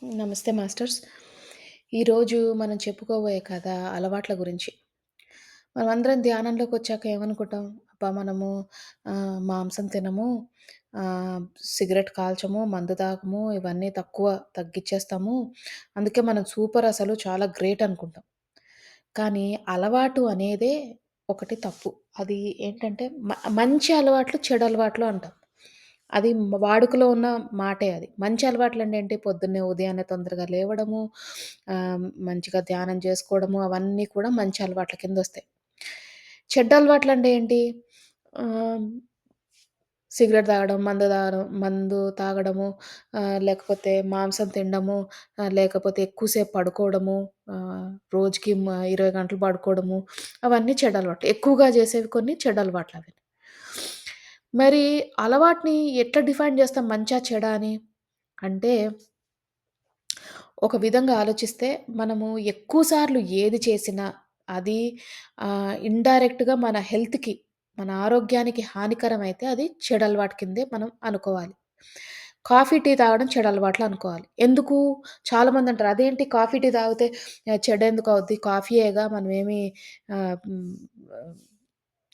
నమస్తే మాస్టర్స్. ఈరోజు మనం చెప్పుకోబోయే కథ అలవాట్ల గురించి. మనమందరం ధ్యానంలోకొచ్చాక ఏమనుకుంటాం? అబ్బా! మనము మాంసం తినము, ఆహ్, సిగరెట్ కాల్చము, మందు తాగము, ఇవన్నీ తగ్గిచ్చేస్తాము. అందుకే మనం సూపర్ అసలు చాలా గ్రేట్ అనుకుంటాం. కానీ అలవాటు అనేదే ఒకటి తప్పు. అది ఏంటంటే మంచి అలవాట్లు, చెడు అలవాట్లు అంటాం. అది వాడుకలో ఉన్న మాటే అది. మంచి అలవాట్లంటే ఏంటి? పొద్దున్నే ఉదయాన్నే తొందరగా లేవడము, మంచిగా ధ్యానం చేసుకోవడము అవన్నీ కూడా మంచి అలవాట్ల కిందొస్తాయి. చెడ్డ అలవాట్లంటే ఏంటి? ఆహ్, సిగరెట్ తాగడం, మందు తాగడము, లేకపోతే మాంసం తినడము, లేకపోతే ఎక్కువ సేపు పడుకోవడము, రోజుకి 20 గంటలు పడుకోవడము, అవన్నీ చెడలవాట్లు. ఎక్కువగా చేసేవి కొన్ని చెడలవాట్లవి. మరి అలవాటుని ఎట్లా డిఫైన్ చేస్తాం మంచా, చెడా అని? అంటే ఒక విధంగా ఆలోచిస్తే మనము ఎక్కువ సార్లు ఏది చేసినా అది ఇండైరెక్ట్‌గా మన హెల్త్‌కి, మన ఆరోగ్యానికి హానికరమైతే అది చెడలవాటు కిందే మనం అనుకోవాలి. కాఫీ, టీ తాగడం చెడలవాట్లు అనుకోవాలి. ఎందుకు? చాలామందంటారు అదేంటి కాఫీ, టీ తాగితే చెడెందుకవుద్ది? కాఫీయేగా మనమేమి ఆహ్, హ్మ్, ఆహ్,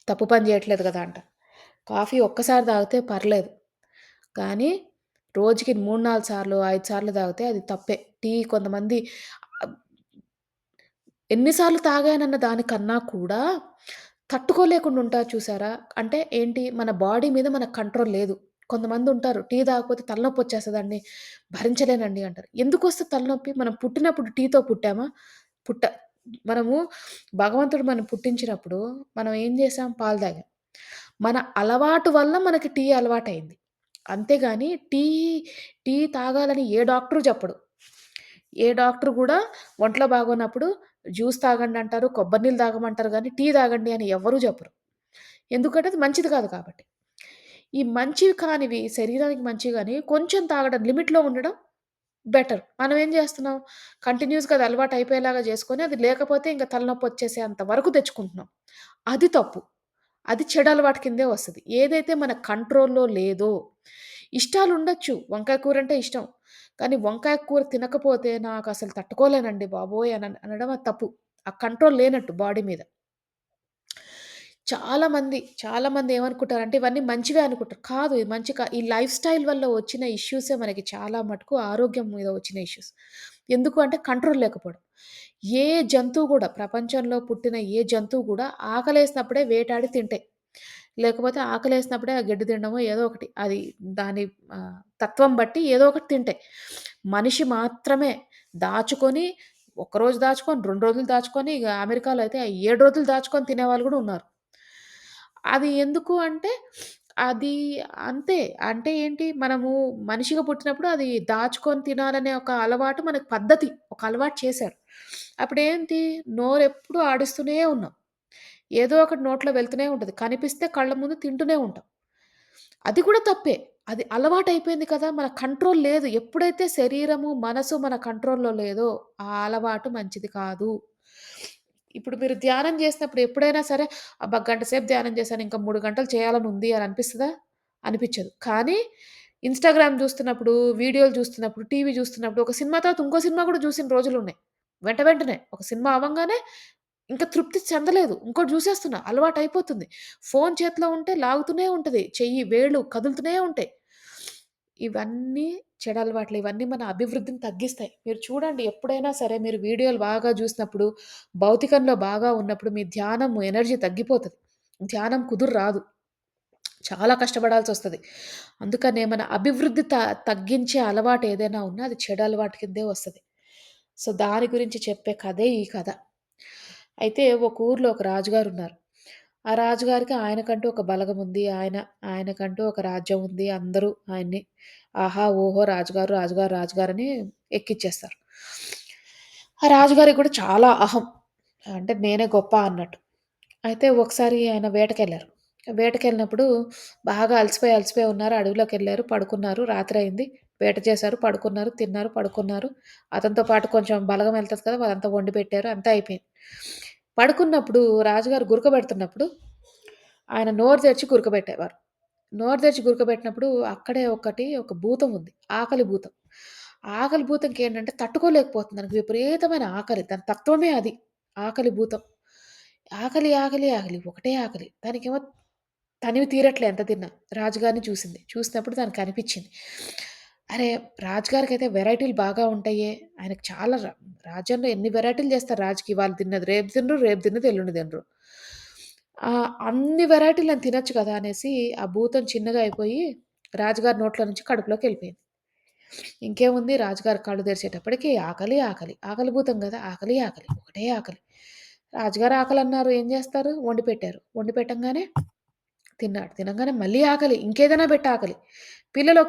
తప్పు పని చేయట్లేదు గదా! అంటారు. కాఫీ ఒక్కసారి తాగితే పర్లేదు. కానీ రోజుకి 3, 4 సార్లు, 5 సార్లు తాగితే అది తప్పే. టీ కొంతమంది ఆహ్, ఎన్ని సార్లు తాగానన్న దానికన్నా కూడా తట్టుకోలేకుండా ఉంటారు చూసారా? అంటే ఏంటి మన బాడీ మీద మనకు కంట్రోల్ లేదు. కొంతమందుంటారు టీ తాగకపోతే తలనొప్పొచ్చేస్తదండి. భరించలేనండి అంటారు. ఎందుకొస్తది తలనొప్పి? మనం పుట్టినప్పుడు టీతో పుట్టామా? పుట్ట మనము భగవంతుడు మనం పుట్టించినప్పుడు మనం ఏం చేసాం? పాలు తాగాం. మన అలవాటు వల్ల మనకి టీ అలవాటయింది. అంతేగాని టీ తాగాలని ఏ డాక్టరు చెప్పడు. ఏ డాక్టర్ గూడా ఒంట్లో బాగోనప్పుడు జ్యూస్ తాగండంటారు, కొబ్బరి నీళ్ళు తాగమంటారు గానీ, టీ తాగండి అని ఎవ్వరూ చెప్పరు. ఎందుకంటే అది మంచిది కాదు కాబట్టి. ఈ మంచివి కానివి శరీరానికి మంచివి గాని కొంచెం తాగడం లిమిట్‌లో ఉండడం బెటర్. మనం ఏం జేస్తున్నాం కంటిన్యూయస్‌గా అది అలవాటయిపోయేలాగా జేసుకొని అది లేకపోతే ఇంక తలనొప్పొచ్చేసేంత వరకు తెచ్చుకుంటున్నాం. అది తప్పు. అది చెడు అలవాటు కిందే వస్తది. ఏదైతే మన కంట్రోల్‌లో లేదో ఇష్టాలుండొచ్చు. వంకాయ కూరంటే ఇష్టం. కానీ వంకాయ కూర తినకపోతే నాకసలు తట్టుకోలేనండి బాబోయ్! అనడం అది తప్పు. ఆ కంట్రోల్ లేనట్టు బాడీ మీద. చాలామంది ఏమనుకుంటారంటే ఇవన్నీ మంచివే అనుకుంటారు. కాదు ఇది మంచి ఈ లైఫ్ స్టైల్ వల్ల వచ్చిన ఇష్యూసే మనకి చాలా మటుకు ఆరోగ్యం మీద వచ్చిన ఇష్యూస్. ఎందుకు అంటే కంట్రోల్ లేకపోవడం. ఏ జంతువు గూడా ప్రపంచంలో పుట్టిన ఏ జంతువు గూడా ఆకలేసినప్పుడే వేటాడి తింటాయి. లేకపోతే ఆకలేసినప్పుడే ఆ గడ్డి తినడమో ఏదో ఒకటి. అది దాని తత్వం బట్టి ఏదో ఒకటి తింటాయి. మనిషి మాత్రమే దాచుకొని ఒకరోజు దాచుకొని, 2 రోజులు దాచుకొని ఇగ అమెరికాలో అయితే 7 రోజులు దాచుకొని తినేవాళ్ళు గూడా ఉన్నారు. అది ఎందుకు అంటే, అది అంతే. అంటే ఏంటి, మనము మనిషిగా పుట్టినప్పుడు అది దాచుకొని తినాలనే ఒక అలవాటు మనకు పద్ధతి. ఒక అలవాటు చేశారు. అప్పుడేంటి, నోరెప్పుడు ఆడిస్తూనే ఉన్నాం. ఏదో ఒకటి నోట్లో వెళ్తూనే ఉంటది. కనిపిస్తే కళ్ళ ముందు తింటూనే ఉంటాం. అది కూడా తప్పే. అది అలవాటయిపోయింది కదా! మన కంట్రోల్ లేదు. ఎప్పుడైతే శరీరము, మనసు మన కంట్రోల్‌లో లేదో, ఆ అలవాటు మంచిది కాదు. ఇప్పుడు మీరు ధ్యానం చేసినప్పుడు ఎప్పుడైనా సరే, అబ్బా! గంట సేపు ధ్యానం చేశాను. ఇంకా 3 గంటలు చేయాలని ఉంది అని అనిపిస్తదా? అనిపిచ్చదు. కానీ ఇన్‌స్టాగ్రామ్ చూస్తున్నప్పుడు, వీడియోలు చూస్తున్నప్పుడు, టీవీ చూస్తున్నప్పుడు, ఒక సినిమా తర్వాత ఇంకో సినిమా కూడా చూసిన రోజులున్నాయి. వెంటనే ఒక సినిమా అవ్వంగానే ఇంక తృప్తి చెందలేదు. ఇంకోటి చూసేస్తున్నా. అలవాటయిపోతుంది. ఫోను చేతిలో ఉంటే లాగుతూనే ఉంటది. చెయ్యి, వేళ్ళు కదులుతూనే ఉంటాయి. ఇవన్నీ చెడలవాట్లు. ఇవన్నీ మన అభివృద్ధిని తగ్గిస్తాయి. మీరు చూడండి ఎప్పుడైనా సరే మీరు వీడియోలు బాగా జూసినప్పుడు, భౌతికంలో బాగా ఉన్నప్పుడు మీ ధ్యానము ఎనర్జీ తగ్గిపోతది. ధ్యానం రాదు. చాలా కష్టపడాల్సొస్తది. అందుకనే మన అభివృద్ధి తగ్గించే అలవాటు ఏదైనా ఉన్నా అది చెడు అలవాటు కిందే వస్తది. సో, దాని గురించి చెప్పే కథే ఈ కథ. అయితే ఒక ఊర్లో ఒక రాజుగారున్నారు. ఆ రాజుగారికి ఆయనకంటూ ఒక బలగముంది. ఆయనకంటూ ఒక రాజ్యం ఉంది. అందరూ ఆయన్ని ఆహా! ఓహో! రాజుగారు, రాజుగారు, రాజుగారని ఎక్కిచ్చేస్తారు. ఆ రాజుగారికి కూడా చాలా అహం. అంటే నేనే గొప్ప అన్నట్టు. అయితే ఒకసారి ఆయన వేటకెళ్లారు. వేటకెళ్ళినప్పుడు బాగా అలసిపోయి ఉన్నారు. అడవిలోకెళ్లారు, పడుకున్నారు. రాత్రయింది. వేట చేశారు, పడుకున్నారు, తిన్నారు, పడుకున్నారు. అతనితో పాటు కొంచెం బలగం ఎళ్తది కదా! అదంతా వండి పెట్టారు. అంతా అయిపోయింది. పడుకున్నప్పుడు రాజుగారు గురకబెడుతున్నప్పుడు ఆయన నోరు తెరిచి గురకబెట్టేవారు. నోరు తెరిచి గురకబెట్టినప్పుడు అక్కడే ఒక భూతం ఉంది. ఆకలి భూతం. ఆకలి భూతంకేంటంటే తట్టుకోలేకపోతుంది. దానికి విపరీతమైన ఆకలి. దాని తత్వమే అది. ఆకలి భూతం. ఆకలి, ఆకలి, ఆకలి. ఒకటే ఆకలి. దానికేమో తనివి తీరట్లే ఎంత తిన్నా. రాజుగారిని చూసింది. చూసినప్పుడు దానికనిపిచ్చింది. అరే! రాజుగారికైతే వెరైటీలు బాగా ఉంటాయే. ఆయనకు చాలా రాజ్యంలో ఎన్ని వెరైటీలు చేస్తారు రాజుకి. ఇవాళ తిన్నది రేపు తినరు, రేపు తిన్నది ఎల్లుండి తినరు. అన్ని వెరైటీలు నేను తినొచ్చు కదా! అనేసి ఆ భూతం చిన్నగా అయిపోయి రాజుగారి నోట్లో నుంచి కడుపులోకెళ్ళిపోయింది. ఇంకేముంది రాజుగారు కళ్ళు తెరిచేటప్పటికి ఆకలి, ఆకలి. ఆకలి భూతం గదా! ఆకలి, ఆకలి. ఒకటే ఆకలి. రాజుగారు ఆకలన్నారు. ఏం జేస్తారు? వండి పెట్టారు. వండి పెట్టంగానే తిన్నాడు. తినంగానే మళ్ళీ ఆకలి. ఇంకేదైనా పెట్టు ఆకలి. పిల్లలు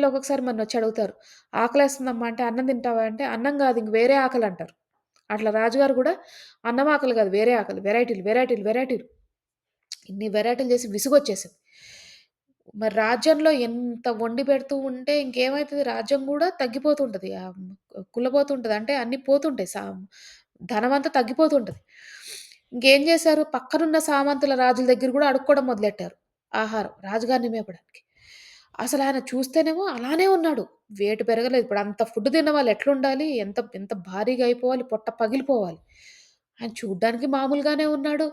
ఒక్కొక్కసారి నన్నొచ్చి అడుగుతారు. "ఆకలేస్తుందమ్మా" అంటే, "అన్నం తింటావా?" అంటే, "అన్నం గాదు ఇంక వేరే ఆకలంటారు." అట్లా రాజుగారు గూడా అన్నం ఆకలి గాదు. వేరే ఆకలి. వెరైటీలు, వెరైటీలు, వెరైటీలు. ఇన్ని వెరైటీలు చేసి విసుగొచ్చేసింది. మరి రాజ్యంలో ఎంత వండి పెడుతూ ఉంటే ఇంకేమైతది రాజ్యం గూడా తగ్గిపోతుంటది. కుల్లబోతుంటది. అంటే అన్నీ పోతుంటాయి. ధనమంతా తగ్గిపోతుంటది. ఇంకేం జేశారు పక్కనున్న సామంతుల రాజుల దగ్గర గూడా అడుక్కోవడం మొదలెట్టారు. ఆహారం రాజుగారిని మేపడానికి. అసలాయన చూస్తేనేమో అలానే ఉన్నాడు. వెయిట్ పెరగలేదు. ఇప్పుడు అంత ఫుడ్ తిన్నవాళ్ళు ఎట్లుండాలి? ఎంత ఎంత భారీగా అయిపోవాలి, పొట్ట పగిలిపోవాలి. ఆయన చూడ్డానికి మామూలుగానే ఉన్నాడు.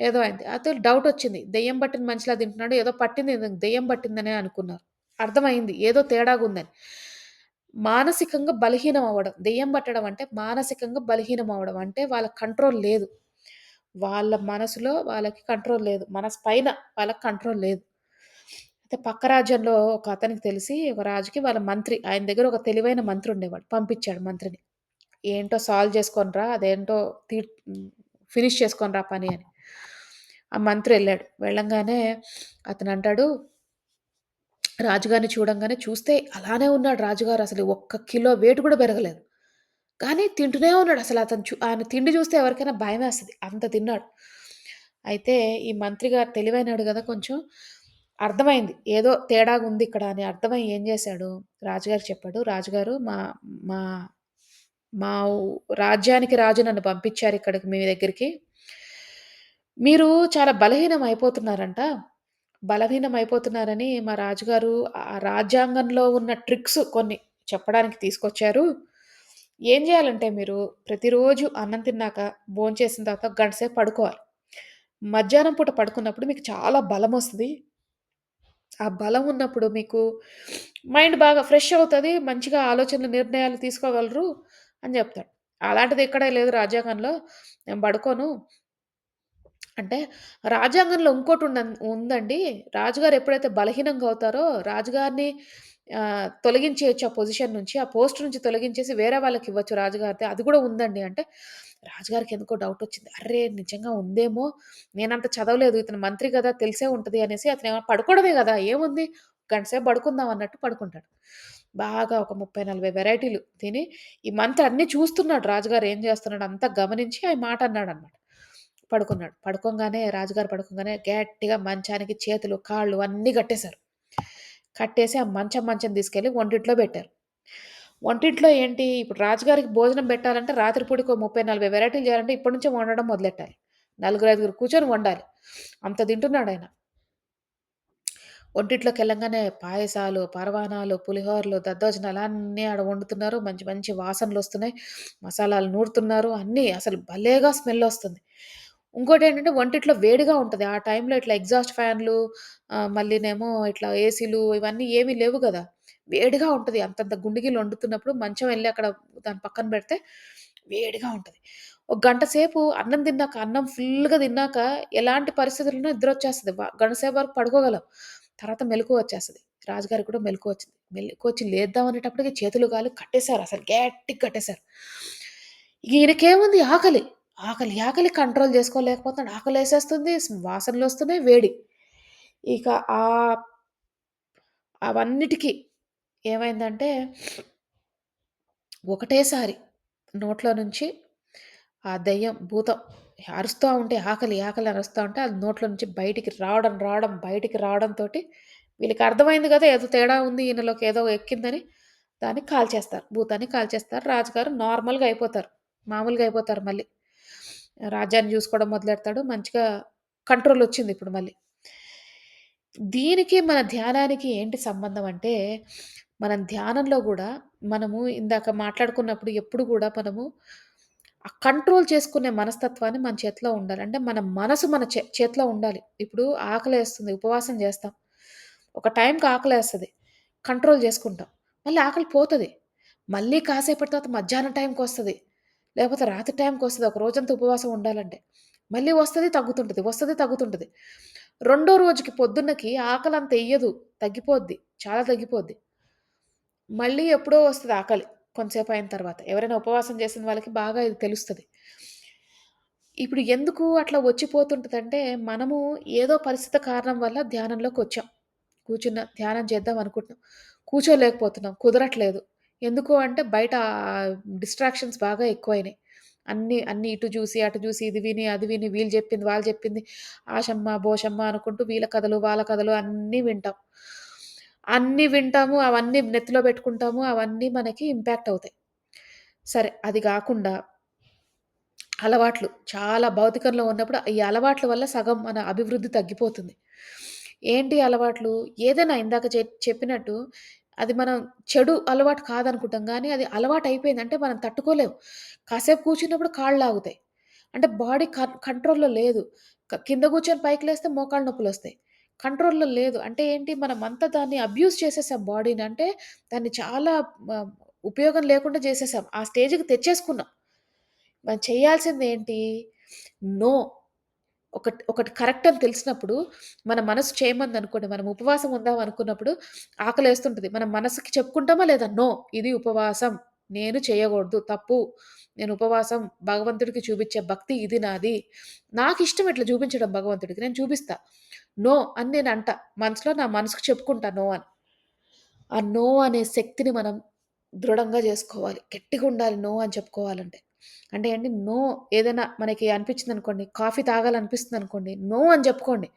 ఏదో అయింది. అయితే డౌటొచ్చింది. దెయ్యం పట్టిన మనిషిలా తింటున్నాడు. ఏదో పట్టింది ఈయనకి దెయ్యం పట్టిందనే అనుకున్నారు. అర్థమైంది. ఏదో తేడాగుందని. మానసికంగా బలహీనం అవ్వడం. దెయ్యం పట్టడం అంటే మానసికంగా బలహీనం అవ్వడం. అంటే వాళ్ళ కంట్రోల్ లేదు. వాళ్ళ మనసులో వాళ్ళకి కంట్రోల్ లేదు. మనసు పైన వాళ్ళకి కంట్రోల్ లేదు. అయితే పక్క రాజ్యంలో ఒక అతనికి తెలిసి ఒక రాజుకి వాళ్ళ మంత్రి ఆయన దగ్గర ఒక తెలివైన మంత్రి ఉండేవాడు. పంపించాడు మంత్రిని. ఏంటో సాల్వ్ చేసుకొని రా. అదేంటో తీ ఫినిష్ చేసుకొని రా పని అని. ఆ మంత్రి ఎళ్ళాడు. వెళ్ళంగానే అతనంటాడు రాజుగారిని చూడంగానే చూస్తే అలానే ఉన్నాడు రాజుగారు అసలు ఒక్క కిలో వెయిట్ కూడా పెరగలేదు. కానీ తింటూనే ఉన్నాడు. అసలు అతను ఆయన తిండి చూస్తే ఎవరికైనా భయమేస్తది. అంత తిన్నాడు. అయితే ఈ మంత్రి గారు తెలివైనోడు గదా! కొంచెం అర్థమైంది. ఏదో తేడాగుంది ఇక్కడ అని అర్థమై ఏం చేశాడు, రాజుగారికి చెప్పాడు. రాజుగారు మా మా ఊ రాజ్యానికి రాజు నన్ను పంపించారు ఇక్కడికి మీ దగ్గరికి. మీరు చాలా బలహీనం అయిపోతున్నారంట. బలహీనం అయిపోతున్నారని మా రాజుగారు ఆ రాజ్యాంగంలో ఉన్న ట్రిక్స్ కొన్ని చెప్పడానికి తీసుకొచ్చారు. ఏం జేయాలంటే మీరు ప్రతిరోజు అన్నం తిన్నాక, భోంచేసిన తర్వాత గంట సేపు పడుకోవాలి. మధ్యాహ్నం పూట పడుకున్నప్పుడు మీకు చాలా బలమొస్తది. ఆ బలం ఉన్నప్పుడు మీకు మైండ్ బాగా ఫ్రెష్ అవుతది. మంచిగా ఆలోచనలు, నిర్ణయాలు తీసుకోగలరు అని జెప్తాడు. అలాంటిది ఎక్కడ లేదు రాజ్యాంగంలో. నేను పడుకోను అంటే రాజ్యాంగంలో ఉందండి. రాజుగారు ఎప్పుడైతే బలహీనంగా అవుతారో రాజుగారిని తొలగించేయొచ్చు ఆ పొజిషన్ నుంచి. ఆ పోస్ట్ నుంచి తొలగించేసి వేరే వాళ్ళకివ్వచ్చు రాజుగారిది. అది కూడా ఉందండి అంటే, రాజుగారికి ఎందుకో డౌటొచ్చింది. అర్రే! నిజంగా ఉందేమో! నేనంత చదవలేదు. ఇతను మంత్రి గదా! తెలిసే ఉంటది అనేసి అతనేమో పడుకోవడమే గదా! ఏముంది గంట సేపు పడుకుందాం అన్నట్టు పడుకుంటాడు. బాగా ఒక 30, 40 వెరైటీలు తిని ఈ మంత్రి అన్నీ చూస్తున్నాడు రాజుగారు ఏం చేస్తున్నాడో అంతా గమనించి ఆ మాట అన్నాడన్నమాట. పడుకున్నాడు. రాజుగారు పడుకోంగానే గట్టిగా మంచానికి చేతులు, కాళ్ళు అన్నీ కట్టేశారు. కట్టేసి ఆ మంచం తీసుకెళ్ళి వంటింట్లో బెట్టారు. వంటింట్లో ఏంటి ఇప్పుడు రాజుగారికి భోజనం పెట్టాలంటే రాత్రి పూటకో 30, 40 వెరైటీలు చేయాలంటే ఇప్పటి నుంచే వండడం మొదలెట్టాలి. నలుగురు, ఐదుగురు కూర్చొని వండాలి. అంత తింటున్నాడాయన. వంటింట్లోకెళ్ళంగానే పాయసాలు, పరవాన్నాలు, పులిహోరలు, దద్దోజనాలు అన్నీ ఆడ వండుతున్నారు. మంచి మంచి వాసనలొస్తున్నాయి. మసాలాలు నూరుతున్నారు. అన్నీ అసలు భలేగా స్మెల్లొస్తుంది. ఇంకోటేంటంటే వంటింట్లో వేడిగా ఉంటది. ఆ టైంలో ఇట్లా ఎగ్జాస్ట్ ఫ్యాన్‌లు మళ్ళీనేమో ఇట్లా ఏసీలు ఇవన్నీ ఏమీ లేవు గదా! వేడిగా ఉంటది. అంతంత గుండిగిలు వండుతున్నప్పుడు మంచం ఎళ్లి అక్కడ దాని పక్కన పెడితే వేడిగా ఉంటది. ఒక గంట సేపు అన్నం తిన్నాక, అన్నం ఫుల్‌గా తిన్నాక ఎలాంటి పరిస్థితులున్నా నిద్రొచ్చేస్తది. గంట సేపు వరకు పడుకోగలం. తర్వాత మెలుకువొచ్చేస్తది. రాజుగారికి కూడా మెలుకువొచ్చింది. మెలుకువొచ్చి లేద్దాం అనేటప్పటికి చేతులు, కాళ్ళు కట్టేసారు. అసలు గట్టిగా కట్టేసారు. ఈయనకేముంది ఆకలి. ఆకలి కంట్రోల్ చేసుకోలేకపోతున్నాడు. ఆకలేసేస్తుంది. వాసనలొస్తున్నాయి, వేడి. ఇక ఆహ్, అవన్నిటికి ఏమైందంటే ఒకటేసారి నోట్లో నుంచి ఆ దెయ్యం, భూతం అరుస్తా ఉంటే ఆకలి అరుస్తా ఉంటే అది నోట్లో నుంచి బయటికి బయటికి రావడంతోటి వీళ్ళకర్థమైంది గదా! ఏదో తేడా ఉంది ఈయనలోకి ఏదో ఎక్కిందని దాన్ని కాల్చేస్తారు. భూతాన్ని కాల్చేస్తారు. రాజుగారు నార్మల్‌గా అయిపోతారు. మామూలుగా అయిపోతారు మళ్ళీ. రాజ్యాన్ని జూసుకోవడం మొదలెడతాడు. మంచిగా కంట్రోలొచ్చిందిప్పుడు మళ్ళీ. దీనికి మన ధ్యానానికి ఏంటి సంబంధం అంటే, మనం ధ్యానంలో గూడా మనము ఇందాక మాట్లాడుకున్నప్పుడు ఎప్పుడు గూడా మనము ఆ కంట్రోల్ చేసుకునే మనస్తత్వాన్ని మన చేతిలో ఉండాలి. అంటే మన మనసు మన చేతిలో ఉండాలి. ఇప్పుడు ఆకలేస్తుంది, ఉపవాసం చేస్తాం. ఒక టైంకి ఆకలేస్తది. కంట్రోల్ చేసుకుంటాం. మళ్ళీ ఆకలి పోతది. మళ్ళీ కాసేపటి తర్వాత మధ్యాహ్నం టైంకొస్తది. లేకపోతే రాత్రి టైంకొస్తది. ఒక రోజంతా ఉపవాసం ఉండాలంటే. మళ్ళీ వస్తది, తగ్గుతుంటది. వస్తది, తగ్గుతుంటది. రెండో రోజుకి పొద్దున్నకి ఆకలంత ఎయ్యదు. తగ్గిపోద్ది. చాలా తగ్గిపోద్ది. మళ్ళీ ఎప్పుడో వస్తది ఆకలి. కొంతసేపు అయిన తర్వాత. ఎవరైనా ఉపవాసం చేసిన వాళ్ళకి బాగా ఇది తెలుస్తది. ఇప్పుడు ఎందుకు అట్లా వచ్చిపోతుంటదంటే, మనము ఏదో పరిస్థితి కారణం వల్ల ధ్యానంలోకొచ్చాం. ధ్యానం చేద్దాం అనుకుంటున్నాం. కూర్చోలేకపోతున్నాం. కుదరట్లేదు. ఎందుకు అంటే బయట డిస్ట్రాక్షన్స్ బాగా ఎక్కువైనాయి. అన్నీ ఇటు జూసి, అటు జూసి, ఇది విని, అది విని, వీళ్ళు జెప్పింది, వాళ్ళు జెప్పింది, ఆషమ్మ, బోషమ్మ అనుకుంటూ వీళ్ళ కథలు, వాళ్ళ కథలు అన్నీ వింటాం. అన్నీ వింటాము. అవన్నీ నెత్తిలో బెట్టుకుంటాము. అవన్నీ మనకి ఇంపాక్ట్ అవుతాయి. సరే అది గాకుండా అలవాట్లు. చాలా భౌతికంలో ఉన్నప్పుడు ఈ అలవాట్ల వల్ల సగం మన అభివృద్ధి తగ్గిపోతుంది. ఏంటి అలవాట్లు? ఏదైనా ఇందాక చెప్పినట్టు అది మనం చెడు అలవాటు కాదనుకుంటాం గానీ, అది అలవాటయిపోయింది. అంటే మనం తట్టుకోలేం. కాసేపు కూర్చున్నప్పుడు కాళ్ళు లాగుతాయి. అంటే బాడీ కంట్రోల్‌లో లేదు. కింద కూర్చొని పైకి లేస్తే మోకాళ్ళ నొప్పులొస్తాయి. కంట్రోల్‌లో లేదు. అంటే ఏంటి మనమంతా దాన్ని అబ్యూజ్ చేసేసాం బాడీని. అంటే దాన్ని చాలా మ ఉపయోగం లేకుండా చేసేసాం. ఆ స్టేజ్‌కి తెచ్చేసుకున్నాం. మనం చేయాల్సిందేంటి? నో. ఒకటి కరెక్ట్ అని తెలిసినప్పుడు, మన మనసు చేయమందనుకోండి, మనం ఉపవాసం ఉందాం అనుకున్నప్పుడు ఆకలేస్తుంటది. మనం మనసుకి చెప్పుకుంటామా లేదా? నో. ఇది ఉపవాసం. నేను చేయగూడదు. తప్పు. నేను ఉపవాసం భగవంతుడికి చూపిచ్చే భక్తి ఇది నాది. నాకిష్టం ఇట్లా చూపించడం భగవంతుడికి. నేను చూపిస్తా. నో అని నేనంటా. మనసులో నా మనసుకు చెప్పుకుంటా నో అని. ఆ నో అనే శక్తిని మనం దృఢంగా జేసుకోవాలి. గట్టిగుండాలి నో అని చెప్పుకోవాలంటే. అంటే అండి నో ఏదైనా మనకి అనిపించిందనుకోండి, కాఫీ తాగాలనిపిస్తుందనుకోండి, నో అని జెప్పుకోండి.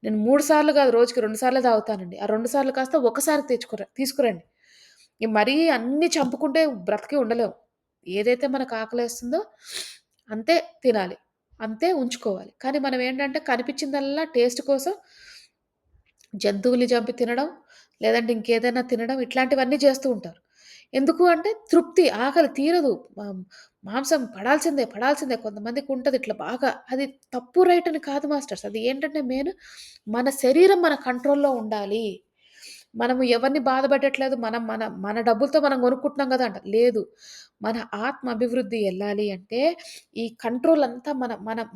నేను 3 సార్లు గాదు రోజుకి 2 సార్లే తాగుతానండి. ఆ 2 సార్లు కాస్త ఒకసారి తీసుకురండి. మరీ అన్నీ చంపుకుంటే బ్రతికి ఉండలేం. ఏదైతే మనకు ఆకలేస్తుందో అంతే తినాలి. అంతే ఉంచుకోవాలి. కానీ మనం ఏంటంటే కనిపించిందల్లా టేస్ట్ కోసం జంతువుల్ని చంపి తినడం, లేదంటే ఇంకేదైనా తినడం ఇట్లాంటివన్నీ చేస్తూ ఉంటారు. ఎందుకు అంటే తృప్తి, ఆకలి తీరదు. మాంసం పడాల్సిందే, పడాల్సిందే కొంతమందికుంటది ఇట్లా బాగా. అది తప్పు, రైట్ అని కాదు మాస్టర్స్. అది ఏంటంటే మెయిన్ మన శరీరం మన కంట్రోల్‌లో ఉండాలి. మనము ఎవరిని బాధ పెట్టట్లేదు. మనం మన మన డబ్బులతో మనం కొనుక్కుంటున్నాం గదా! అంటారు. లేదు. మన ఆత్మ అభివృద్ధి ఎళ్ళాలి అంటే ఈ కంట్రోల్ అంతా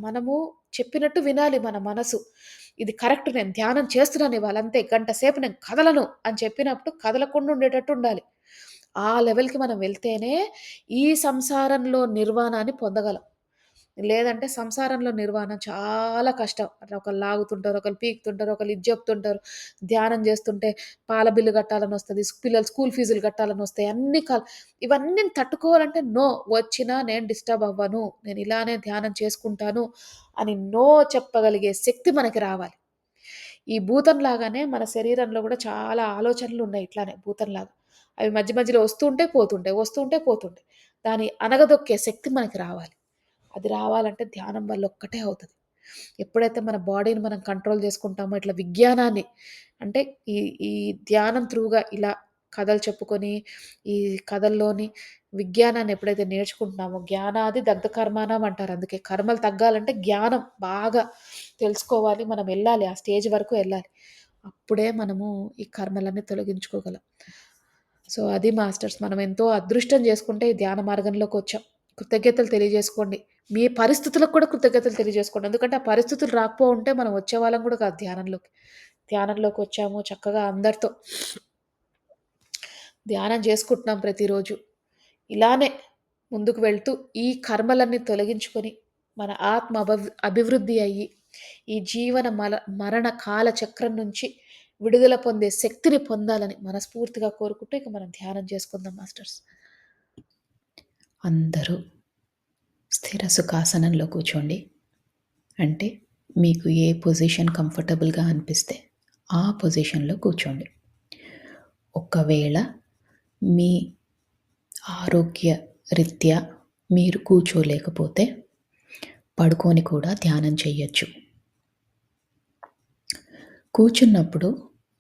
మనము చెప్పినట్టు వినాలి మన మనసు. ఇది కరెక్ట్ నేను ధ్యానం చేస్తున్నాను ఇవాళ అంతే. గంట సేపు నేను కదలను అని చెప్పినప్పుడు కదలకుండా ఉండేటట్టు ఉండాలి. ఆ లెవెల్‌కి మనం వెళ్తేనే ఈ సంసారంలో నిర్వాణాన్ని పొందగలం. లేదంటే సంసారంలో నిర్వాణ చాలా కష్టం. ఒకళ్ళు లాగుతుంటారు, ఒకళ్ళు పీకుతుంటారు, ఒకళ్ళు ఇది జెప్తుంటారు. ధ్యానం జేస్తుంటే పాల బిల్లు కట్టాలనొస్తది. పిల్లల స్కూల్ ఫీజులు కట్టాలనొస్తాయి. ఇవన్నీ తట్టుకోవాలంటే నో. వచ్చినా నేను డిస్టర్బ్ అవ్వను. నేను ఇలానే ధ్యానం చేసుకుంటాను అని నో చెప్పగలిగే శక్తి మనకి రావాలి. ఈ భూతంలాగానే మన శరీరంలో గూడా చాలా ఆలోచనలున్నాయి ఇట్లానే భూతంలాగా. అవి మధ్య మధ్యలో వస్తూ ఉంటాయి, పోతుంటాయి. వస్తూ ఉంటాయి, పోతుంటాయి. దాన్ని అణగదొక్కే శక్తి మనకి రావాలి. అది రావాలంటే ధ్యానం వల్ల ఒక్కటే అవుతది. ఎప్పుడైతే మన బాడీని మనం కంట్రోల్ చేసుకుంటామో ఇట్లా విజ్ఞానాన్ని అంటే ఈ ఈ ధ్యానం త్రూగా ఇలా కథలు చెప్పుకొని, ఈ కథల్లోని విజ్ఞానాన్ని ఎప్పుడైతే నేర్చుకుంటున్నామో జ్ఞానాది దగ్ధ కర్మాణం అంటారు. అందుకే కర్మలు తగ్గాలంటే జ్ఞానం బాగా తెలుసుకోవాలి. మనం ఎళ్ళాలి. ఆ స్టేజ్ వరకు ఎళ్ళాలి. అప్పుడే మనము ఈ కర్మలన్నీ తొలగించుకోగలం. సో, అది మాస్టర్స్. మనం ఎంతో అదృష్టం చేసుకుంటే ఈ ధ్యాన మార్గంలోకొచ్చాం. కృతజ్ఞతలు తెలియజేసుకోండి. మీ పరిస్థితులకు కూడా కృతజ్ఞతలు తెలియజేసుకోండి. ఎందుకంటే, ఆ పరిస్థితులు రాకపోవుంటే మనం వచ్చేవాళ్ళం గూడా కాదు ధ్యానంలోకి. ధ్యానంలోకొచ్చాము చక్కగా అందరితో ధ్యానం చేసుకుంటున్నాం ప్రతిరోజు. ఇలానే ముందుకు వెళ్తూ ఈ కర్మలన్నీ తొలగించుకొని, మన ఆత్మ అభివృద్ధి అయ్యి, ఈ జీవన మరణ కాల చక్రం నుంచి విడుదల పొందే శక్తిని పొందాలని మనస్ఫూర్తిగా కోరుకుంటూ ఇక మనం ధ్యానం చేసుకుందాం మాస్టర్స్. అందరూ స్థిర సుఖాసనంలో కూర్చోండి. అంటే మీకు ఏ పొజిషన్ కంఫర్టబుల్‌గా అనిపిస్తే ఆ పొజిషన్‌లో కూర్చోండి. ఒకవేళ మీ ఆరోగ్య రీత్యా మీరు కూర్చోలేకపోతే పడుకొని కూడా ధ్యానం చెయ్యొచ్చు. కూర్చున్నప్పుడు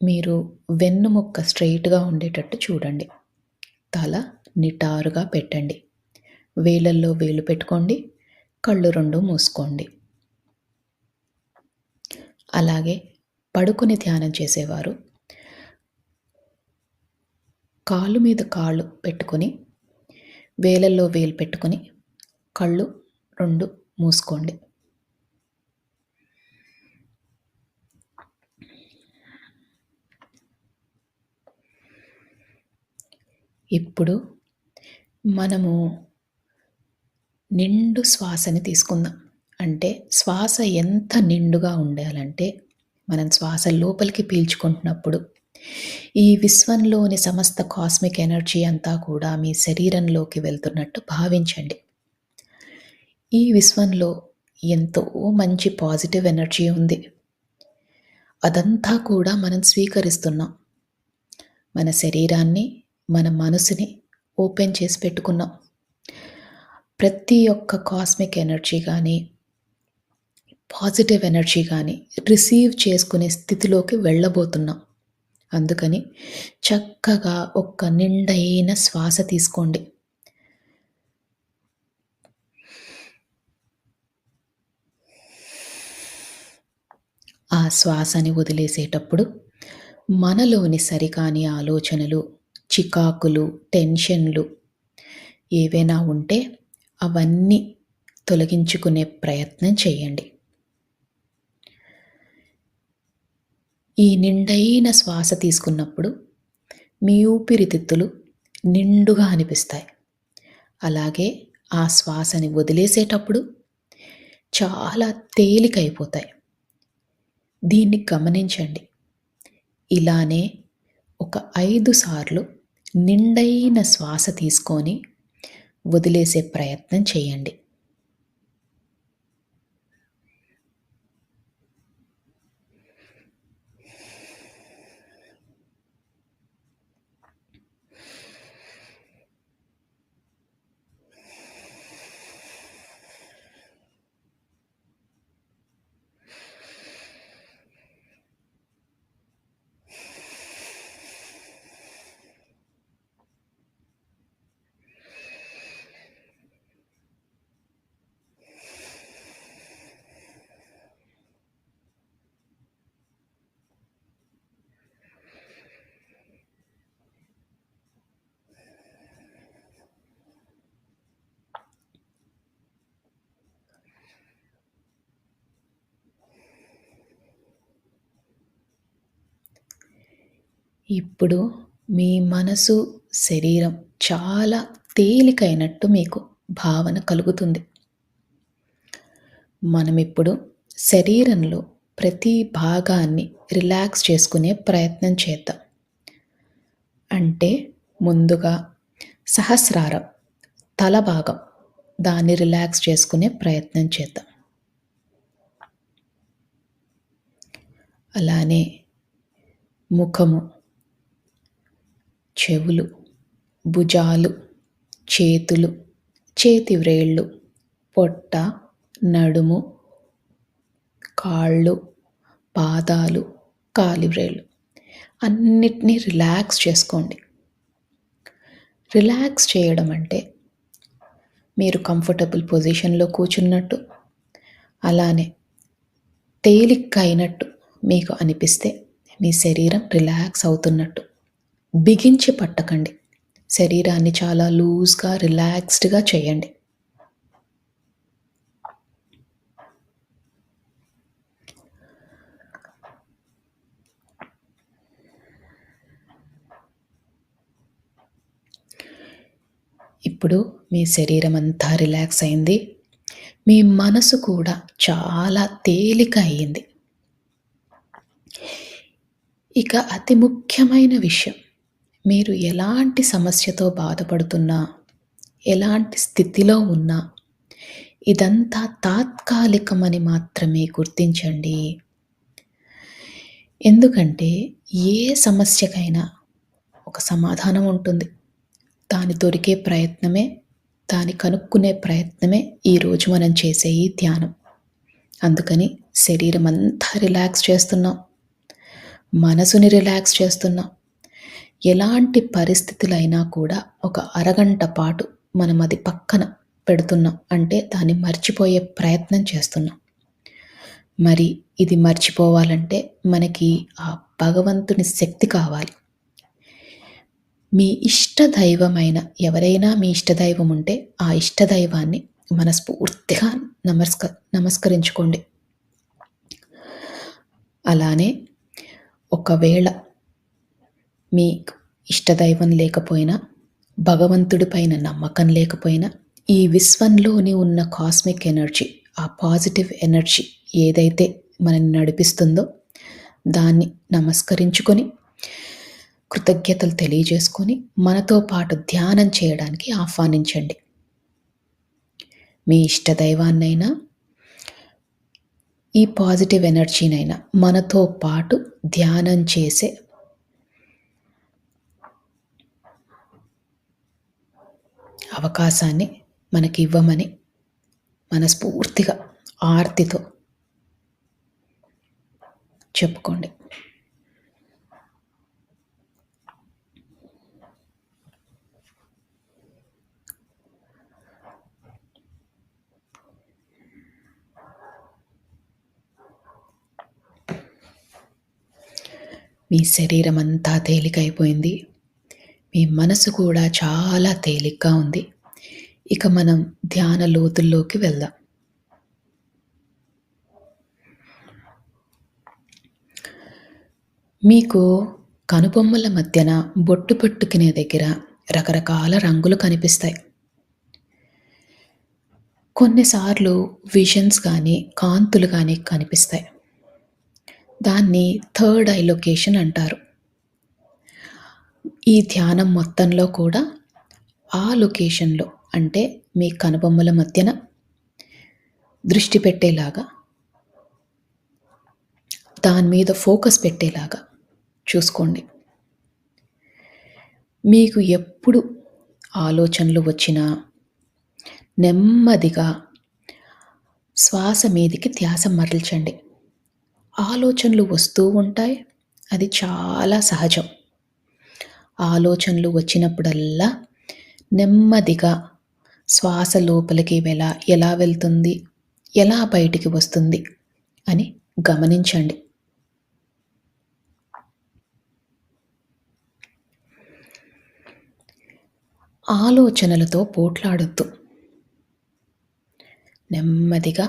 మీరు వెన్నుముక్క స్ట్రెయిట్‌గా ఉండేటట్టు చూడండి. తల నిటారుగా పెట్టండి. వేలల్లో వేలు పెట్టుకోండి. కళ్ళు 2 మూసుకోండి. అలాగే పడుకొని ధ్యానం చేసేవారు కాలు మీద కాళ్ళు పెట్టుకొని, వేలల్లో వేలు పెట్టుకొని, కళ్ళు 2 మూసుకోండి. ఇప్పుడు మనము నిండు శ్వాసని తీసుకుందాం. అంటే శ్వాస ఎంత నిండుగా ఉండాలంటే, మనం శ్వాస లోపలికి పీల్చుకుంటున్నప్పుడు, ఈ విశ్వంలోని సమస్త కాస్మిక్ ఎనర్జీ అంతా కూడా మీ శరీరంలోకి వెళ్తున్నట్టు భావించండి. ఈ విశ్వంలో ఎంతో మంచి పాజిటివ్ ఎనర్జీ ఉంది. అదంతా కూడా మనం స్వీకరిస్తున్నాం. మన శరీరాన్ని, మన మనసుని ఓపెన్ చేసి పెట్టుకున్నాం. ప్రతి ఒక్క కాస్మిక్ ఎనర్జీ గానీ, పాజిటివ్ ఎనర్జీ గానీ రిసీవ్ చేసుకునే స్థితిలోకి వెళ్ళబోతున్నాం. అందుకని చక్కగా ఒక్క నిండైన శ్వాస తీసుకోండి. ఆ శ్వాసని వదిలేసేటప్పుడు మనలోని సరికాని ఆలోచనలు, చికాకులు, టెన్షన్లు ఏవైనా ఉంటే అవన్నీ తొలగించుకునే ప్రయత్నం చేయండి. ఈ నిండైన శ్వాస తీసుకున్నప్పుడు మీ ఊపిరితిత్తులు నిండుగా అనిపిస్తాయి. అలాగే ఆ శ్వాసని వదిలేసేటప్పుడు చాలా తేలికైపోతాయి. దీన్ని గమనించండి. ఇలానే ఒక 5 సార్లు నిండైన శ్వాస తీసుకొని వదిలేసే ప్రయత్నం చేయండి. ఇప్పుడు మీ మనసు, శరీరం చాలా తేలికైనట్టు మీకు భావన కలుగుతుంది. మనమిప్పుడు శరీరంలో ప్రతి భాగాన్ని రిలాక్స్ చేసుకునే ప్రయత్నం చేద్దాం. అంటే ముందుగా సహస్రారం, తల భాగం దాన్ని రిలాక్స్ చేసుకునే ప్రయత్నం చేద్దాం. అలానే ముఖము, చెవులు, భుజాలు, చేతులు, చేతి వ్రేళ్ళు, పొట్ట, నడుము, కాళ్ళు, పాదాలు, కాలివ్రేళ్ళు అన్నిటినీ రిలాక్స్ చేసుకోండి. రిలాక్స్ చేయడం అంటే మీరు కంఫర్టబుల్ పొజిషన్‌లో కూర్చున్నట్టు, అలానే తేలిగ్గా అయినట్టు మీకు అనిపిస్తే మీ శరీరం రిలాక్స్ అవుతున్నట్టు. బిగించి పట్టకండి. శరీరాన్ని చాలా లూజ్‌గా, రిలాక్స్డ్‌గా చేయండి. ఇప్పుడు మీ శరీరం అంతా రిలాక్స్ అయింది. మీ మనసు కూడా చాలా తేలిక అయింది. ఇక అతి ముఖ్యమైన విషయం, మీరు ఎలాంటి సమస్యతో బాధపడుతున్నా, ఎలాంటి స్థితిలో ఉన్నా, ఇదంతా తాత్కాలికమని మాత్రమే గుర్తించండి. ఎందుకంటే ఏ సమస్యకైనా ఒక సమాధానం ఉంటుంది. దాని దొరికే ప్రయత్నమే, దాన్ని కనుక్కునే ప్రయత్నమే ఈరోజు మనం చేసే ఈ ధ్యానం. అందుకని శరీరం అంతా రిలాక్స్ చేస్తున్నాం. మనసుని రిలాక్స్ చేస్తున్నాం. ఎలాంటి పరిస్థితులైనా కూడా ఒక అరగంట పాటు మనం అది పక్కన పెడుతున్నాం. అంటే దాన్ని మర్చిపోయే ప్రయత్నం చేస్తున్నాం. మరి ఇది మర్చిపోవాలంటే మనకి ఆ భగవంతుని శక్తి కావాలి. మీ ఇష్ట దైవమైన ఎవరైనా మీ ఇష్ట దైవం ఉంటే ఆ ఇష్ట దైవాన్ని మనస్ఫూర్తిగా నమస్కరించుకోండి. అలానే ఒకవేళ మీకు ఇష్టదైవం లేకపోయినా, భగవంతుడి పైన నమ్మకం లేకపోయినా, ఈ విశ్వంలోని ఉన్న కాస్మిక్ ఎనర్జీ, ఆ పాజిటివ్ ఎనర్జీ ఏదైతే మనల్ని నడిపిస్తుందో దాన్ని నమస్కరించుకొని, కృతజ్ఞతలు తెలియజేసుకొని, మనతో పాటు ధ్యానం చేయడానికి ఆహ్వానించండి. మీ ఇష్టదైవాన్నైనా, ఈ పాజిటివ్ ఎనర్జీనైనా మనతో పాటు ధ్యానం చేసే అవకాశాన్ని మనకి ఇవ్వమని మనస్ఫూర్తిగా ఆర్తితో చెప్పుకోండి. మీ శరీరం అంతా తేలికైపోయింది. మీ మనసు కూడా చాలా తేలిగ్గా ఉంది. ఇక మనం ధ్యాన లోతుల్లోకి వెళ్దాం. మీకు కనుబొమ్మల మధ్యన బొట్టు పెట్టుకునే దగ్గర రకరకాల రంగులు కనిపిస్తాయి. కొన్నిసార్లు విజన్స్ కానీ, కాంతులు కానీ కనిపిస్తాయి. దాన్ని థర్డ్ ఐ లొకేషన్ అంటారు. ఈ ధ్యానం మొత్తంలో కూడా ఆ లొకేషన్‌లో అంటే మీ కనుబొమ్మల మధ్యన దృష్టి పెట్టేలాగా, దాని మీద ఫోకస్ పెట్టేలాగా చూసుకోండి. మీకు ఎప్పుడు ఆలోచనలు వచ్చినా నెమ్మదిగా శ్వాస మీదికి ధ్యాస మరల్చండి. ఆలోచనలు వస్తూ ఉంటాయి. అది చాలా సహజం. ఆలోచనలు వచ్చినప్పుడల్లా నెమ్మదిగా శ్వాస లోపలికి ఎలా వెళ్తుంది, ఎలా బయటికి వస్తుంది అని గమనించండి. ఆలోచనలతో పోట్లాడొద్దు. నెమ్మదిగా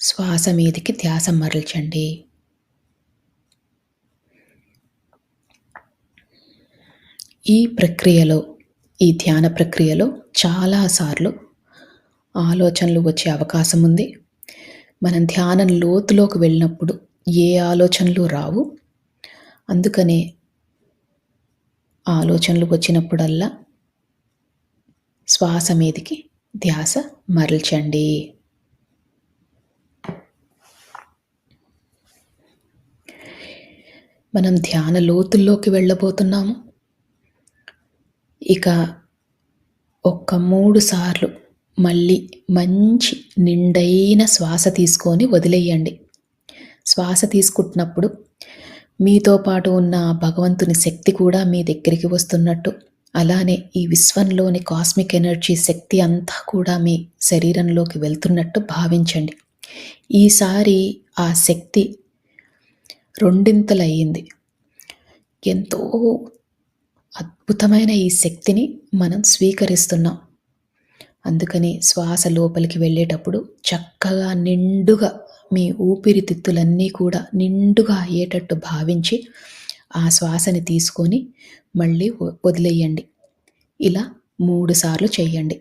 శ్వాస మీదికి ధ్యాస మరల్చండి. ఈ ప్రక్రియలో, ఈ ధ్యాన ప్రక్రియలో చాలాసార్లు ఆలోచనలు వచ్చే అవకాశం ఉంది. మనం ధ్యానం లోతులోకి వెళ్ళినప్పుడు ఏ ఆలోచనలు రావు. అందుకనే ఆలోచనలు వచ్చినప్పుడల్లా శ్వాస మీదికి ధ్యాస మరల్చండి. మనం ధ్యాన లోతుల్లోకి వెళ్ళబోతున్నాము. ఇక ఒక్క 3 సార్లు మళ్ళీ మంచి నిండైన శ్వాస తీసుకొని వదిలేయండి. శ్వాస తీసుకుంటున్నప్పుడు మీతో పాటు ఉన్న భగవంతుని శక్తి కూడా మీ దగ్గరికి వస్తున్నట్టు, అలానే ఈ విశ్వంలోని కాస్మిక్ ఎనర్జీ శక్తి అంతా కూడా మీ శరీరంలోకి వెళ్తున్నట్టు భావించండి. ఈసారి ఆ శక్తి రెండింతలయ్యింది. ఎంతో అద్భుతమైన ఈ శక్తిని మనం స్వీకరిస్తున్నాం. అందుకని శ్వాస లోపలికి వెళ్ళేటప్పుడు చక్కగా నిండుగా మీ ఊపిరితిత్తులన్నీ కూడా నిండుగా అయ్యేటట్టు భావించి ఆ శ్వాసని తీసుకొని మళ్ళీ వదిలేయండి. ఇలా 3 సార్లు చేయండి.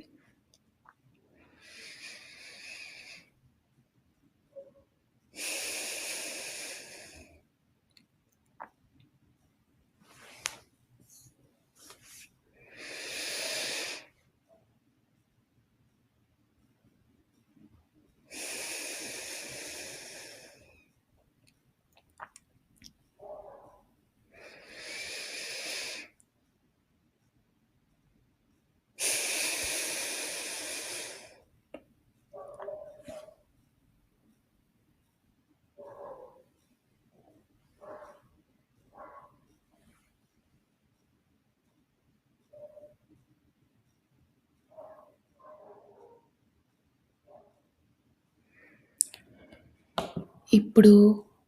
ఇప్పుడు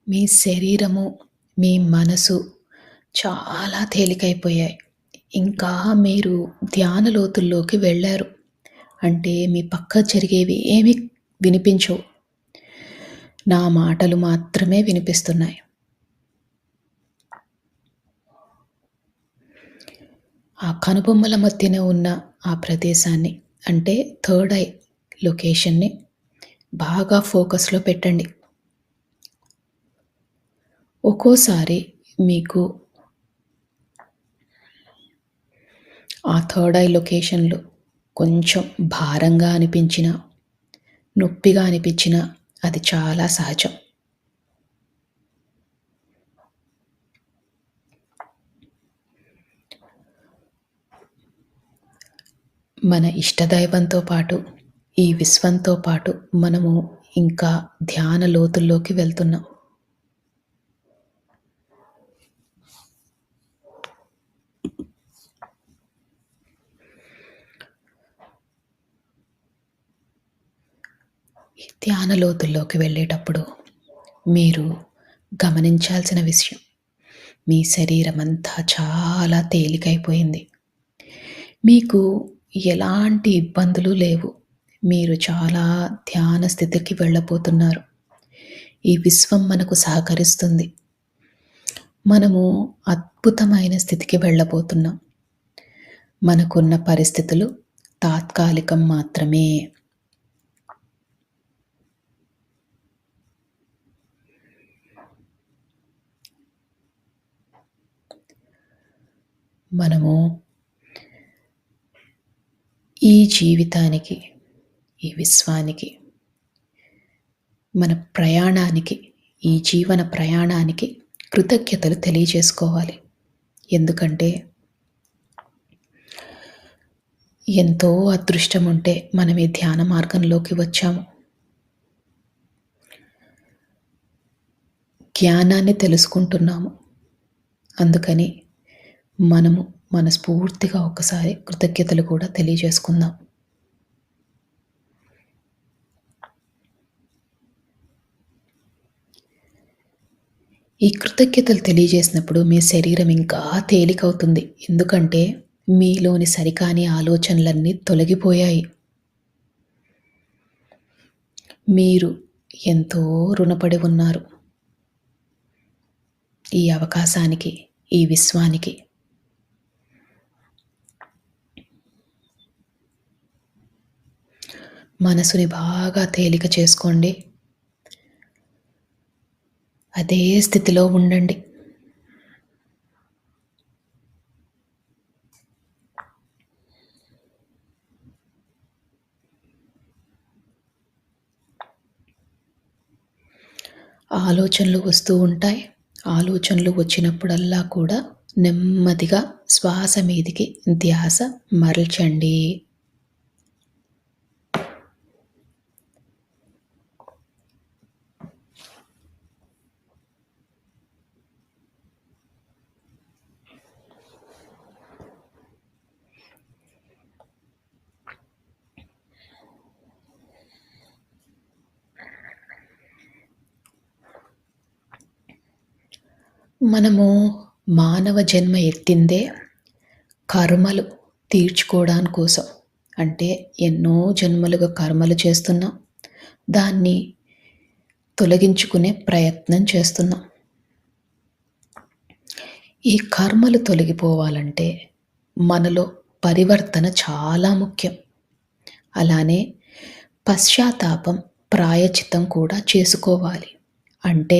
మీ శరీరము, మీ మనసు చాలా తేలికైపోయాయి. ఇంకా మీరు ధ్యాన లోతుల్లోకి వెళ్లారు. అంటే మీ పక్క జరిగేవి ఏమి వినిపించవు. నా మాటలు మాత్రమే వినిపిస్తున్నాయి. ఆ కనుబొమ్మల మధ్యన ఉన్న ఆ ప్రదేశాన్ని అంటే థర్డ్ ఐ లొకేషన్‌ని బాగా ఫోకస్‌లో పెట్టండి. ఒక్కోసారి మీకు ఆ థర్డ్ ఐ లొకేషన్‌లో కొంచెం భారంగా అనిపించినా, నొప్పిగా అనిపించినా అది చాలా సహజం. మన ఇష్టదైవంతో పాటు, ఈ విశ్వంతో పాటు మనము ఇంకా ధ్యాన లోతుల్లోకి వెళ్తున్నాం. ఈ ధ్యాన లోతుల్లోకి వెళ్ళేటప్పుడు మీరు గమనించాల్సిన విషయం, మీ శరీరమంతా చాలా తేలికైపోయింది. మీకు ఎలాంటి ఇబ్బందులు లేవు. మీరు చాలా ధ్యాన స్థితికి వెళ్ళబోతున్నారు. ఈ విశ్వం మనకు సహకరిస్తుంది. మనము అద్భుతమైన స్థితికి వెళ్ళబోతున్నాం. మనకున్న పరిస్థితులు తాత్కాలికం మాత్రమే. మనము ఈ జీవితానికి, ఈ విశ్వానికి, మన ప్రయాణానికి, ఈ జీవన ప్రయాణానికి కృతజ్ఞతలు తెలియజేసుకోవాలి. ఎందుకంటే ఎంతో అదృష్టం ఉంటే మనం ఈ ధ్యాన మార్గంలోకి వచ్చాము. జ్ఞానాన్ని తెలుసుకుంటున్నాము. అందుకని మనము మనస్ఫూర్తిగా ఒకసారి కృతజ్ఞతలు కూడా తెలియజేసుకుందాం. ఈ కృతజ్ఞతలు తెలియజేసినప్పుడు మీ శరీరం ఇంకా తేలికవుతుంది. ఎందుకంటే మీలోని సరికాని ఆలోచనలన్నీ తొలగిపోయాయి. మీరు ఎంతో రుణపడి ఉన్నారు ఈ అవకాశానికి, ఈ విశ్వానికి. మనసుని బాగా తేలిక చేసుకోండి. అదే స్థితిలో ఉండండి. ఆలోచనలు వస్తూ ఉంటాయి. ఆలోచనలు వచ్చినప్పుడల్లా కూడా నెమ్మదిగా శ్వాస మీదికి ధ్యాస మరల్చండి. మనము మానవ జన్మ ఎత్తిందే కర్మలు తీర్చుకోవడాని కోసం. అంటే ఎన్నో జన్మలుగా కర్మలు చేస్తున్నాం. దాన్ని తొలగించుకునే ప్రయత్నం చేస్తున్నాం. ఈ కర్మలు తొలగిపోవాలంటే మనలో పరివర్తన చాలా ముఖ్యం. అలానే పశ్చాత్తాపం, ప్రాయశ్చిత్తం కూడా చేసుకోవాలి. అంటే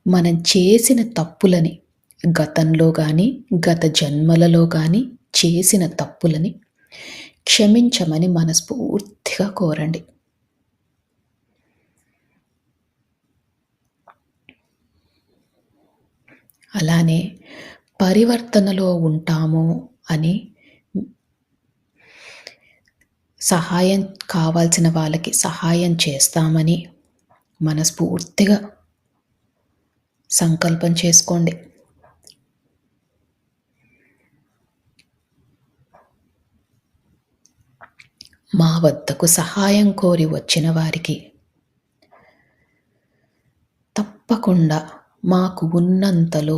మనం చేసిన తప్పులని గతంలో గానీ, గత జన్మలలో గానీ చేసిన తప్పులని క్షమించమని మనస్ఫూర్తిగా కోరండి. అలానే పరివర్తనలో ఉంటాము అని సహాయం కావాల్సిన వాళ్ళకి సహాయం చేస్తామని మనస్ఫూర్తిగా సంకల్పం చేసుకోండి. మా వద్దకు సహాయం కోరి వచ్చిన వారికి తప్పకుండా మాకు ఉన్నంతలో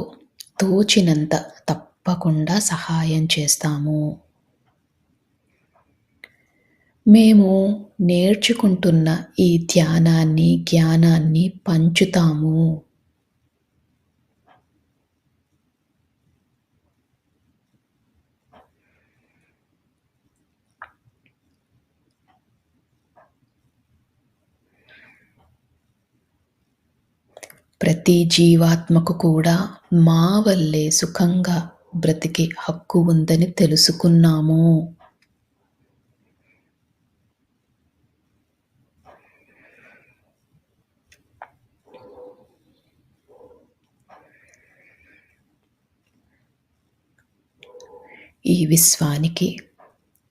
తోచినంత తప్పకుండా సహాయం చేస్తాము. మేము నేర్చుకుంటున్న ఈ ధ్యానాన్ని, జ్ఞానాన్ని పంచుతాము. ప్రతి జీవాత్మకు కూడా మా వల్లే సుఖంగా బ్రతికే హక్కు ఉందని తెలుసుకున్నాము. ఈ విశ్వానికి,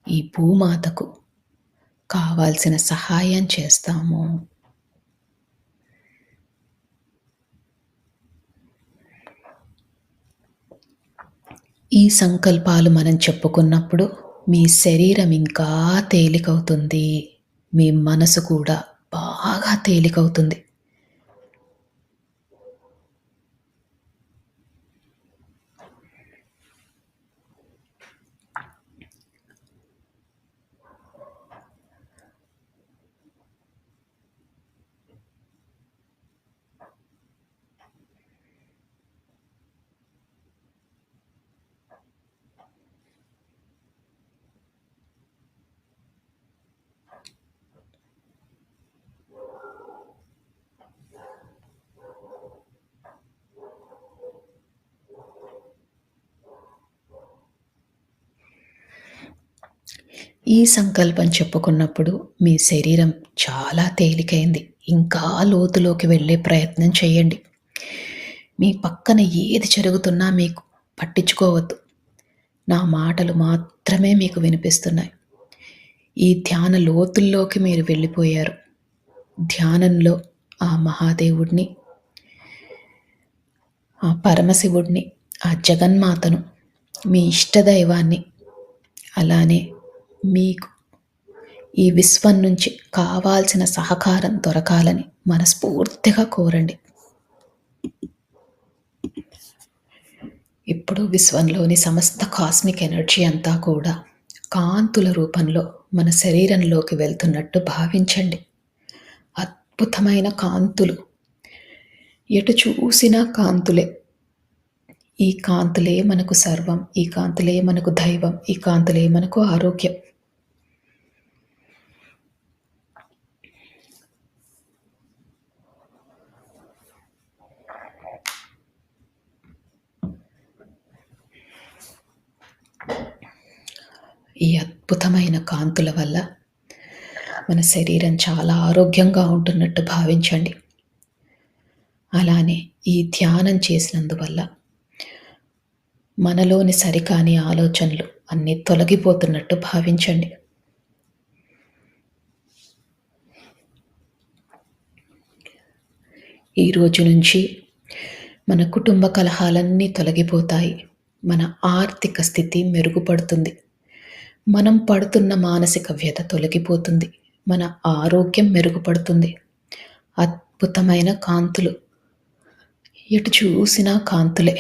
ఈ భూమాతకు కావాల్సిన సహాయం చేస్తాము. ఈ సంకల్పాలు మనం చెప్పుకున్నప్పుడు మీ శరీరం ఇంకా తేలికవుతుంది. మీ మనసు కూడా బాగా తేలికవుతుంది. ఈ సంకల్పం చెప్పుకున్నప్పుడు మీ శరీరం చాలా తేలికైంది. ఇంకా లోతులోకి వెళ్ళే ప్రయత్నం చేయండి. మీ పక్కన ఏది జరుగుతున్నా మీకు పట్టించుకోవద్దు. నా మాటలు మాత్రమే మీకు వినిపిస్తున్నాయి. ఈ ధ్యాన లోతుల్లోకి మీరు వెళ్ళిపోయారు. ధ్యానంలో ఆ మహాదేవుడిని, ఆ పరమశివుడిని, ఆ జగన్మాతను, మీ ఇష్టదైవాన్ని, అలానే మీకు ఈ విశ్వం నుంచి కావాల్సిన సహకారం దొరకాలని మనస్ఫూర్తిగా కోరండి. ఇప్పుడు విశ్వంలోని సమస్త కాస్మిక్ ఎనర్జీ అంతా కూడా కాంతుల రూపంలో మన శరీరంలోకి వెళ్తున్నట్టు భావించండి. అద్భుతమైన కాంతులు, ఎటు చూసినా కాంతులే. ఈ కాంతులే మనకు సర్వం, ఈ కాంతులే మనకు దైవం, ఈ కాంతులే మనకు ఆరోగ్యం. ఈ అద్భుతమైన కాంతుల వల్ల మన శరీరం చాలా ఆరోగ్యంగా ఉంటున్నట్టు భావించండి. అలానే ఈ ధ్యానం చేసినందువల్ల మనలోని సరికాని ఆలోచనలు అన్నీ తొలగిపోతున్నట్టు భావించండి. ఈ రోజు నుంచి మన కుటుంబ కలహాలన్నీ తొలగిపోతాయి. మన ఆర్థిక స్థితి మెరుగుపడుతుంది. మనం పడుతున్న మానసిక వ్యధ తొలగిపోతుంది. మన ఆరోగ్యం మెరుగుపడుతుంది. అద్భుతమైన కాంతులు, ఎటు చూసినా కాంతులే.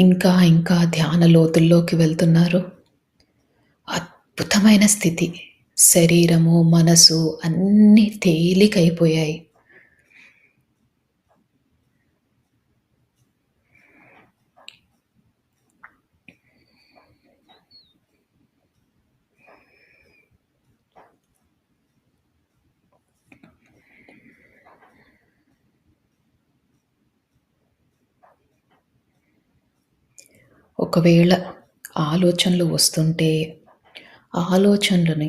ఇంకా ఇంకా ధ్యాన లోతుల్లోకి వెళ్తున్నారు. అద్భుతమైన స్థితి. శరీరము, మనసు అన్నీ తేలికైపోయాయి. ఒకవేళ ఆలోచనలు వస్తుంటే ఆలోచనలని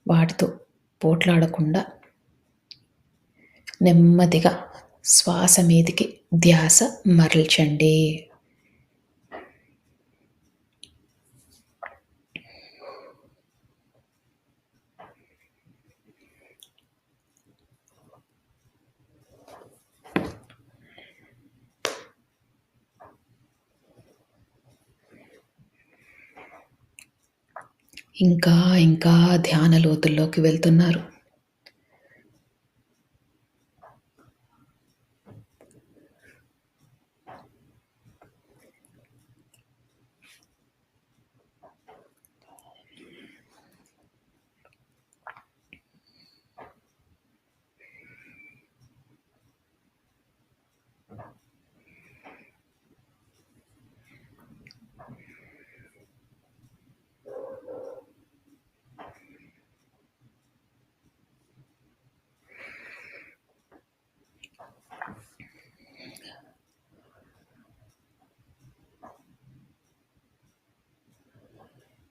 వాటితో పోట్లాడకుండా నెమ్మదిగా శ్వాస మీదికి ధ్యాస మరల్చండి. ఇంకా ఇంకా ధ్యాన లోతుల్లోకి వెళ్తున్నారు.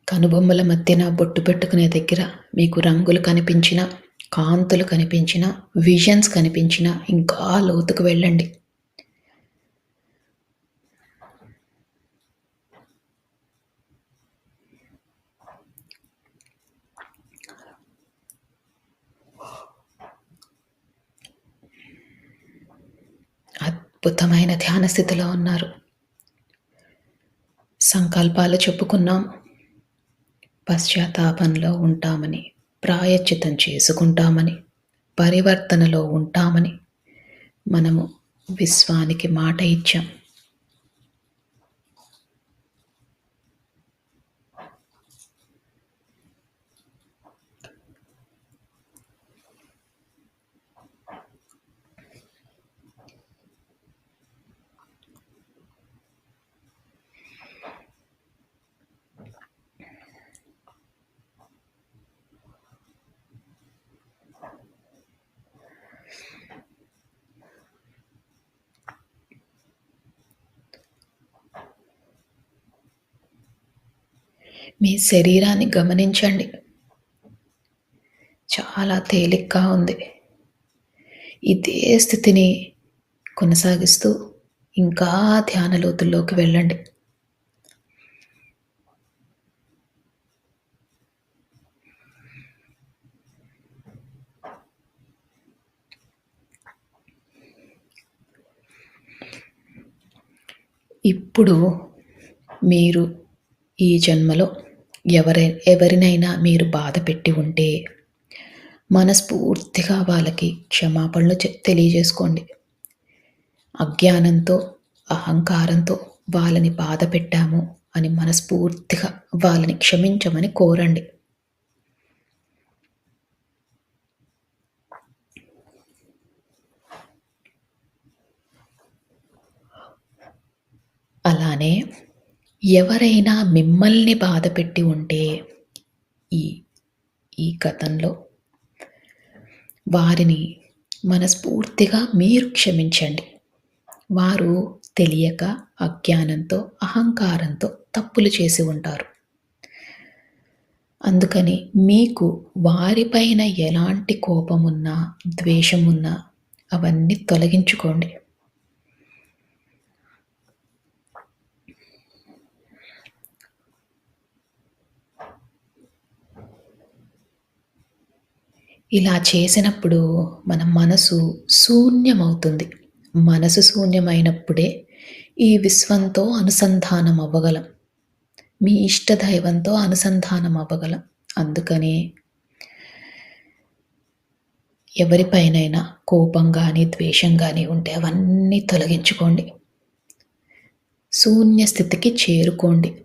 కనుబొమ్మల మధ్యన బొట్టు పెట్టుకునే దగ్గర మీకు రంగులు కనిపించినా, కాంతులు కనిపించినా, విజన్స్ కనిపించినా ఇంకా లోతుకు వెళ్ళండి. అద్భుతమైన ధ్యాన స్థితిలో ఉన్నారు. సంకల్పాలు చెప్పుకున్నాం. పశ్చాత్తాపంలో ఉంటామని, ప్రాయశ్చిత్తం చేసుకుంటామని, పరివర్తనలో ఉంటామని మనము విశ్వానికి మాట ఇచ్చాం. మీ శరీరాన్ని గమనించండి. చాలా తేలిగ్గా ఉంది. ఇదే స్థితిని కొనసాగిస్తూ ఇంకా ధ్యాన లోతుల్లోకి వెళ్ళండి. ఇప్పుడు మీరు ఈ జన్మలో ఎవరినైనా మీరు బాధ పెట్టి ఉంటే మనస్ఫూర్తిగా వాళ్ళకి క్షమాపణలు తెలియజేసుకోండి. అజ్ఞానంతో, అహంకారంతో వాళ్ళని బాధ పెట్టాము అని మనస్ఫూర్తిగా వాళ్ళని క్షమించమని కోరండి. అలానే ఎవరైనా మిమ్మల్ని బాధ పెట్టి ఉంటే ఈ ఈ గతంలో వారిని మనస్ఫూర్తిగా మీరు క్షమించండి. వారు తెలియక, అజ్ఞానంతో, అహంకారంతో తప్పులు చేసి ఉంటారు. అందుకని మీకు వారిపైన ఎలాంటి కోపమున్నా, ద్వేషమున్నా అవన్నీ తొలగించుకోండి. ఇలా చేసినప్పుడు మన మనసు శూన్యమవుతుంది. మనసు శూన్యమైనప్పుడే ఈ విశ్వంతో అనుసంధానం అవ్వగలం. మీ ఇష్టదైవంతో అనుసంధానం అవ్వగలం. అందుకని ఎవరిపైనైనా కోపం గానీ, ద్వేషం గానీ ఉంటే అవన్నీ తొలగించుకోండి. శూన్య స్థితికి చేరుకోండి.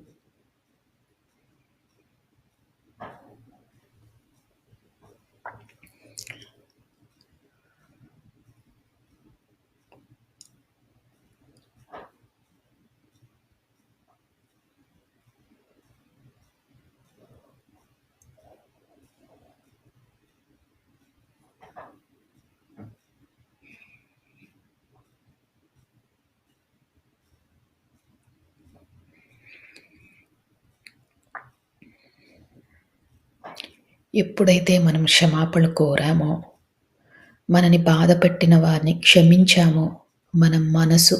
ఎప్పుడైతే మనం క్షమాపణ కోరామో మనని బాధపెట్టిన వారిని క్షమించామో మన మనసు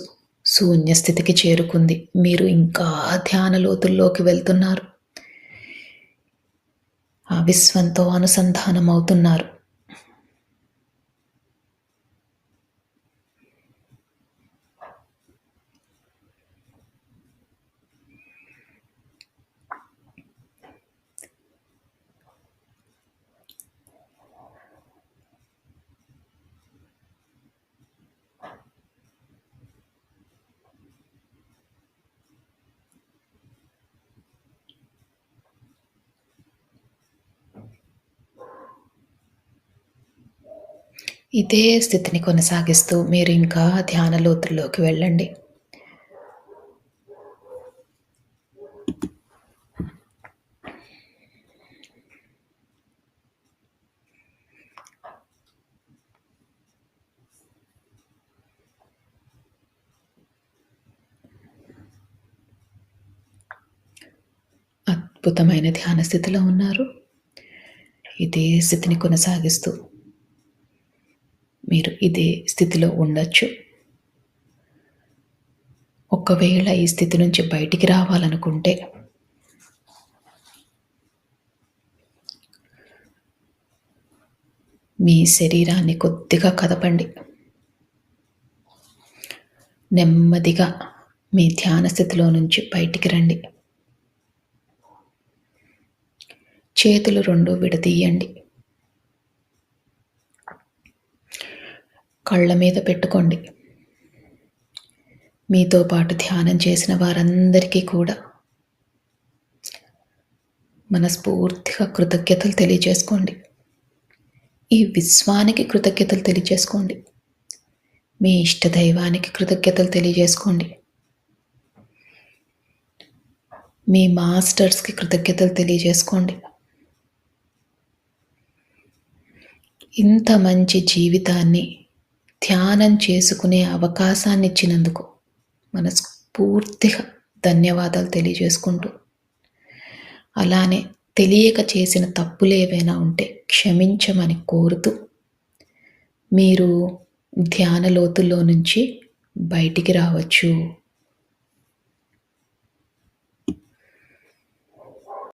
శూన్య స్థితికి చేరుకుంది. మీరు ఇంకా ధ్యాన లోతుల్లోకి వెళ్తున్నారు. ఆ విశ్వంతో అనుసంధానమవుతున్నారు. ఇదే స్థితిని కొనసాగిస్తూ మీరు ఇంకా ధ్యాన లోతుల్లోకి వెళ్ళండి. అద్భుతమైన ధ్యాన స్థితిలో ఉన్నారు. ఇదే స్థితిని కొనసాగిస్తూ మీరు ఇదే స్థితిలో ఉండొచ్చు. ఒకవేళ ఈ స్థితి నుంచి బయటికి రావాలనుకుంటే మీ శరీరాన్ని కొద్దిగా కదపండి. నెమ్మదిగా మీ ధ్యాన స్థితిలో నుంచి బయటికి రండి. చేతులు రెండు విడదీయండి. కళ్ళ మీద పెట్టుకోండి. మీతో పాటు ధ్యానం చేసిన వారందరికీ కూడా మనస్ఫూర్తిగా కృతజ్ఞతలు తెలియజేసుకోండి. ఈ విశ్వానికి కృతజ్ఞతలు తెలియజేసుకోండి. మీ ఇష్టదైవానికి కృతజ్ఞతలు తెలియజేసుకోండి. మీ మాస్టర్స్కి కృతజ్ఞతలు తెలియజేసుకోండి. ఇంత మంచి జీవితాన్ని ధ్యానం చేసుకునే అవకాశాన్ని ఇచ్చినందుకు మనస్ఫూర్తిగా ధన్యవాదాలు తెలియజేసుకుంటూ, అలానే తెలియక చేసిన తప్పులు ఏవైనా ఉంటే క్షమించమని కోరుతూ మీరు ధ్యాన లోతుల్లో నుంచి బయటికి రావచ్చు.